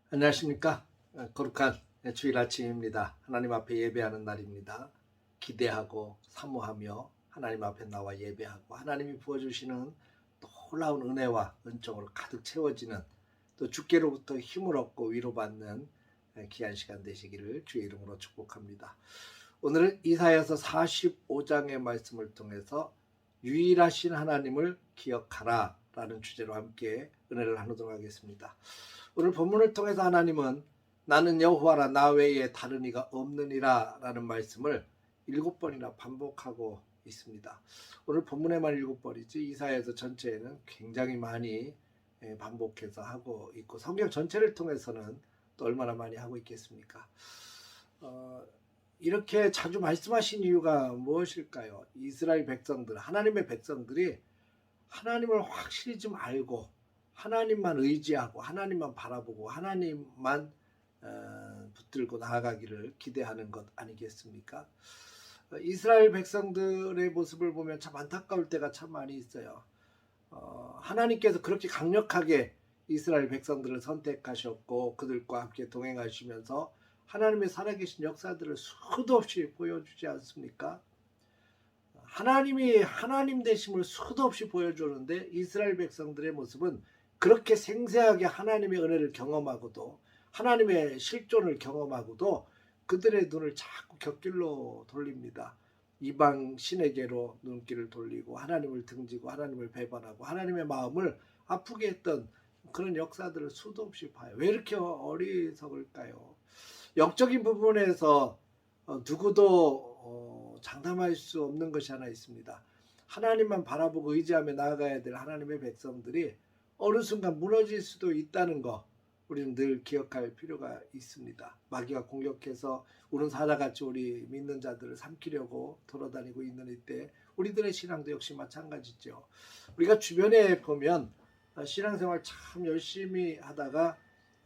안녕하십니까. 거룩한 주일 아침입니다. 하나님 앞에 예배하는 날입니다. 기대하고 사모하며 하나님 앞에 나와 예배하고 하나님이 부어주시는 놀라운 은혜와 은총으로 가득 채워지는, 또 주께로부터 힘을 얻고 위로받는 귀한 시간 되시기를 주의 이름으로 축복합니다. 오늘은 이사야서 45장의 말씀을 통해서 유일하신 하나님을 기억하라 라는 주제로 함께 은혜를 나누도록 하겠습니다. 오늘 본문을 통해서 하나님은 나는 여호와라 나 외에 다른 이가 없느니라 라는 말씀을 7번이나 반복하고 있습니다. 오늘 본문에만 7번이지 이사야서 전체에는 굉장히 많이 반복해서 하고 있고, 성경 전체를 통해서는 또 얼마나 많이 하고 있겠습니까? 이렇게 자주 말씀하신 이유가 무엇일까요? 이스라엘 백성들, 하나님의 백성들이 하나님을 확실히 좀 알고 하나님만 의지하고 하나님만 바라보고 하나님만 붙들고 나아가기를 기대하는 것 아니겠습니까? 이스라엘 백성들의 모습을 보면 참 안타까울 때가 참 많이 있어요. 하나님께서 그렇게 강력하게 이스라엘 백성들을 선택하셨고 그들과 함께 동행하시면서 하나님의 살아계신 역사들을 수도 없이 보여주지 않습니까? 하나님이 하나님 되심을 수도 없이 보여주는데 이스라엘 백성들의 모습은 그렇게 생생하게 하나님의 은혜를 경험하고도 하나님의 실존을 경험하고도 그들의 눈을 자꾸 곁길로 돌립니다. 이방 신에게로 눈길을 돌리고 하나님을 등지고 하나님을 배반하고 하나님의 마음을 아프게 했던 그런 역사들을 수도 없이 봐요. 왜 이렇게 어리석을까요? 영적인 부분에서 누구도 장담할 수 없는 것이 하나 있습니다. 하나님만 바라보고 의지하며 나아가야 될 하나님의 백성들이 어느 순간 무너질 수도 있다는 거 우리는 늘 기억할 필요가 있습니다. 마귀가 공격해서 우는 사자같이 우리 믿는 자들을 삼키려고 돌아다니고 있는 이때 우리들의 신앙도 역시 마찬가지죠. 우리가 주변에 보면 신앙생활 참 열심히 하다가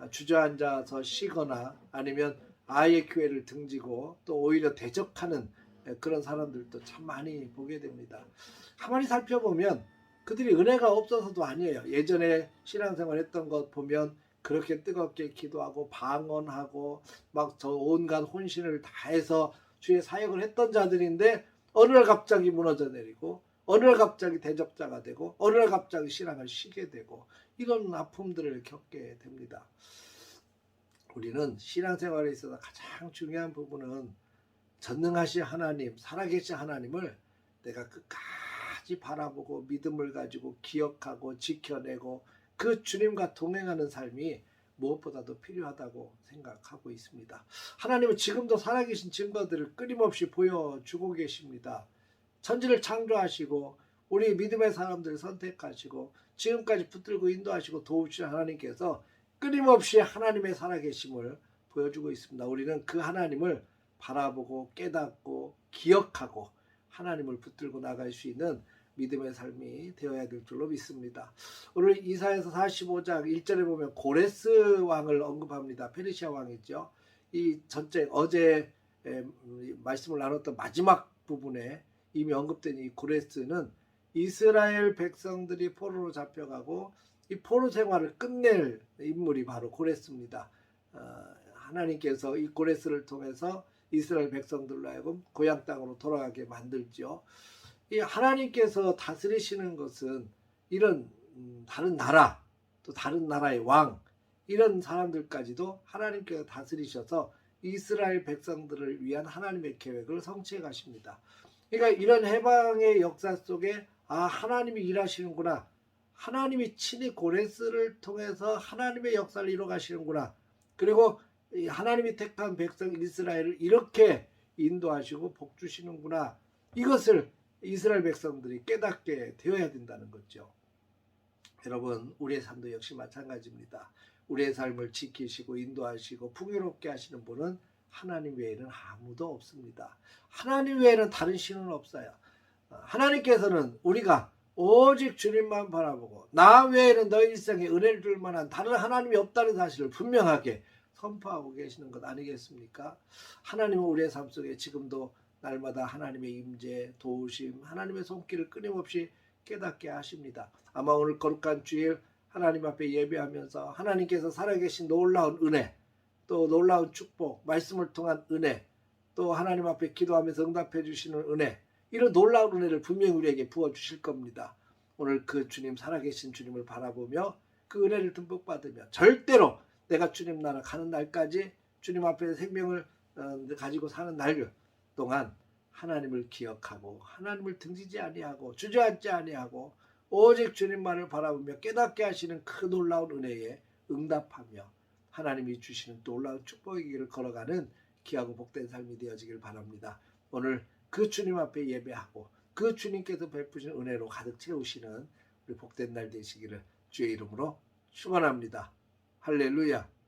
주저앉아서 쉬거나 아니면 아예 교회를 등지고 또 오히려 대적하는 그런 사람들도 참 많이 보게 됩니다. 가만히 살펴보면 그들이 은혜가 없어서도 아니에요. 예전에 신앙생활 했던 것 보면 그렇게 뜨겁게 기도하고 방언하고 막 저 온갖 혼신을 다해서 주의 사역을 했던 자들인데 어느 날 갑자기 무너져 내리고 어느 날 갑자기 대적자가 되고 어느 날 갑자기 신앙을 쉬게 되고 이런 아픔들을 겪게 됩니다. 우리는 신앙생활에 있어서 가장 중요한 부분은 전능하신 하나님, 살아계신 하나님을 내가 끝까지 바라보고 믿음을 가지고 기억하고 지켜내고 그 주님과 동행하는 삶이 무엇보다도 필요하다고 생각하고 있습니다. 하나님은 지금도 살아계신 증거들을 끊임없이 보여주고 계십니다. 천지를 창조하시고 우리 믿음의 사람들을 선택하시고 지금까지 붙들고 인도하시고 도우시는 하나님께서 끊임없이 하나님의 살아계심을 보여주고 있습니다. 우리는 그 하나님을 바라보고 깨닫고 기억하고 하나님을 붙들고 나갈 수 있는 믿음의 삶이 되어야 될 줄로 믿습니다. 오늘 이사야서 45장 1절에 보면 고레스 왕을 언급합니다. 페르시아 왕이죠. 이 전체 어제 말씀을 나눴던 마지막 부분에 이미 언급된 이 고레스는 이스라엘 백성들이 포로로 잡혀가고 이 포로 생활을 끝낼 인물이 바로 고레스입니다. 하나님께서 이 고레스를 통해서 이스라엘 백성들로 하여금 고향 땅으로 돌아가게 만들죠. 이 하나님께서 다스리시는 것은 이런 다른 나라, 또 다른 나라의 왕, 이런 사람들까지도 하나님께서 다스리셔서 이스라엘 백성들을 위한 하나님의 계획을 성취해 가십니다. 그러니까 이런 해방의 역사 속에 하나님이 일하시는구나, 하나님이 친히 고레스를 통해서 하나님의 역사를 이뤄 가시는구나, 그리고 하나님이 택한 백성 이스라엘을 이렇게 인도하시고 복주시는구나, 이것을 이스라엘 백성들이 깨닫게 되어야 된다는 거죠. 여러분, 우리의 삶도 역시 마찬가지입니다. 우리의 삶을 지키시고 인도하시고 풍요롭게 하시는 분은 하나님 외에는 아무도 없습니다. 하나님 외에는 다른 신은 없어요. 하나님께서는 우리가 오직 주님만 바라보고 나 외에는 너희 일생에 은혜를 줄 만한 다른 하나님이 없다는 사실을 분명하게 선포하고 계시는 것 아니겠습니까? 하나님은 우리의 삶 속에 지금도 날마다 하나님의 임재, 도우심, 하나님의 손길을 끊임없이 깨닫게 하십니다. 아마 오늘 거룩한 주일 하나님 앞에 예배하면서 하나님께서 살아계신 놀라운 은혜, 또 놀라운 축복, 말씀을 통한 은혜, 또 하나님 앞에 기도하면서 응답해 주시는 은혜, 이런 놀라운 은혜를 분명히 우리에게 부어주실 겁니다. 오늘 그 주님, 살아계신 주님을 바라보며 그 은혜를 듬뿍 받으며 절대로 내가 주님 나라 가는 날까지 주님 앞에 생명을 가지고 사는 날 동안 하나님을 기억하고 하나님을 등지지 아니하고 주저앉지 아니하고 오직 주님만을 바라보며 깨닫게 하시는 그 놀라운 은혜에 응답하며 하나님이 주시는 놀라운 축복의 길을 걸어가는 귀하고 복된 삶이 되어지길 바랍니다. 오늘 그 주님 앞에 예배하고 그 주님께서 베푸신 은혜로 가득 채우시는 우리 복된 날 되시기를 주의 이름으로 축원합니다. 할렐루야.